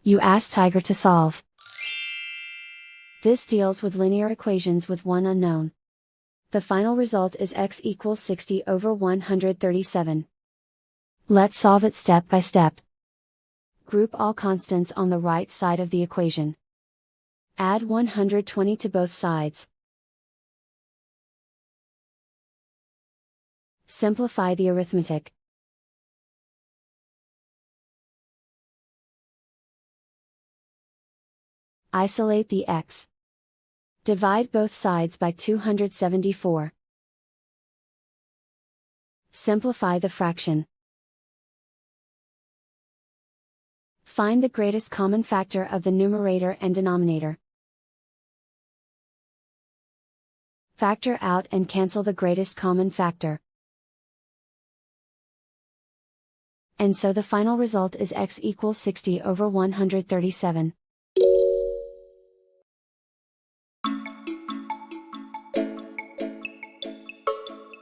You ask Tiger to solve. This deals with linear equations with one unknown. The final result is x equals 60 over 137. Let's solve it step by step. Group all constants on the right side of the equation. Add 120 to both sides. Simplify the arithmetic. Isolate the x. Divide both sides by 274. Simplify the fraction. Find the greatest common factor of the numerator and denominator. Factor out and cancel the greatest common factor. And so the final result is x equals 60 over 137.